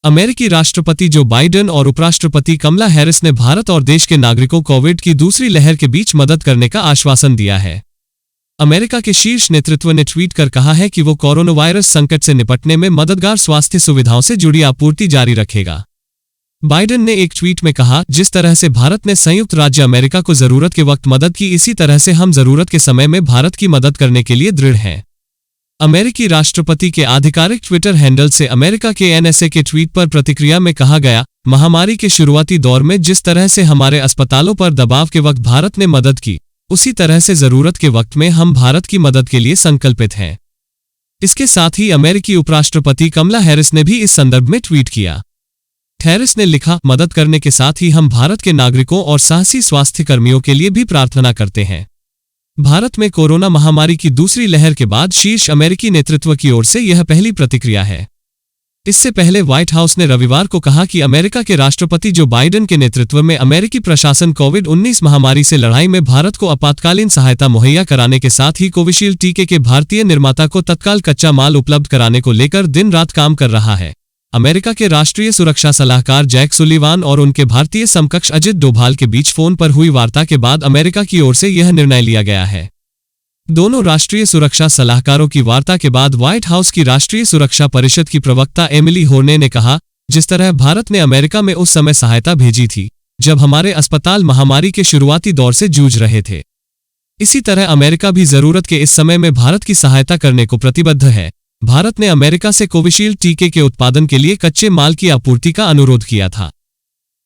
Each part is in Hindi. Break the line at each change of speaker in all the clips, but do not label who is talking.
अमेरिकी राष्ट्रपति जो बाइडेन और उपराष्ट्रपति कमला हैरिस ने भारत और देश के नागरिकों कोविड की दूसरी लहर के बीच मदद करने का आश्वासन दिया है। अमेरिका के शीर्ष नेतृत्व ने ट्वीट कर कहा है कि वो कोरोना वायरस संकट से निपटने में मददगार स्वास्थ्य सुविधाओं से जुड़ी आपूर्ति जारी रखेगा। बाइडेन ने एक ट्वीट में कहा, जिस तरह से भारत ने संयुक्त राज्य अमेरिका को जरूरत के वक्त मदद की, इसी तरह से हम जरूरत के समय में भारत की मदद करने के लिए दृढ़ हैं। अमेरिकी राष्ट्रपति के आधिकारिक ट्विटर हैंडल से अमेरिका के एनएसए के ट्वीट पर प्रतिक्रिया में कहा गया, महामारी के शुरुआती दौर में जिस तरह से हमारे अस्पतालों पर दबाव के वक्त भारत ने मदद की, उसी तरह से जरूरत के वक्त में हम भारत की मदद के लिए संकल्पित हैं। इसके साथ ही अमेरिकी उपराष्ट्रपति कमला हैरिस ने भी इस संदर्भ में ट्वीट किया। हैरिस ने लिखा, मदद करने के साथ ही हम भारत के नागरिकों और साहसी स्वास्थ्य कर्मियों के लिए भी प्रार्थना करते हैं। भारत में कोरोना महामारी की दूसरी लहर के बाद शीर्ष अमेरिकी नेतृत्व की ओर से यह पहली प्रतिक्रिया है। इससे पहले व्हाइट हाउस ने रविवार को कहा कि अमेरिका के राष्ट्रपति जो बाइडेन के नेतृत्व में अमेरिकी प्रशासन कोविड-19 महामारी से लड़ाई में भारत को आपातकालीन सहायता मुहैया कराने के साथ ही कोविशील्ड टीके के भारतीय निर्माता को तत्काल कच्चा माल उपलब्ध कराने को लेकर दिन रात काम कर रहा है। अमेरिका के राष्ट्रीय सुरक्षा सलाहकार जैक सुलिवान और उनके भारतीय समकक्ष अजित डोभाल के बीच फोन पर हुई वार्ता के बाद अमेरिका की ओर से यह निर्णय लिया गया है। दोनों राष्ट्रीय सुरक्षा सलाहकारों की वार्ता के बाद व्हाइट हाउस की राष्ट्रीय सुरक्षा परिषद की प्रवक्ता एमिली होर्ने ने कहा, जिस तरह भारत ने अमेरिका में उस समय सहायता भेजी थी जब हमारे अस्पताल महामारी के शुरुआती दौर से जूझ रहे थे, इसी तरह अमेरिका भी जरूरत के इस समय में भारत की सहायता करने को प्रतिबद्ध है। भारत ने अमेरिका से कोविशील्ड टीके के उत्पादन के लिए कच्चे माल की आपूर्ति का अनुरोध किया था।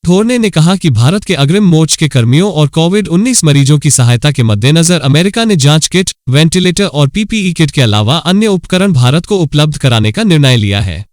होर्ने ने कहा कि भारत के अग्रिम मोर्चे के कर्मियों और कोविड-19 मरीजों की सहायता के मद्देनजर अमेरिका ने जांच किट, वेंटिलेटर और पीपीई किट के अलावा अन्य उपकरण भारत को उपलब्ध कराने का निर्णय लिया है।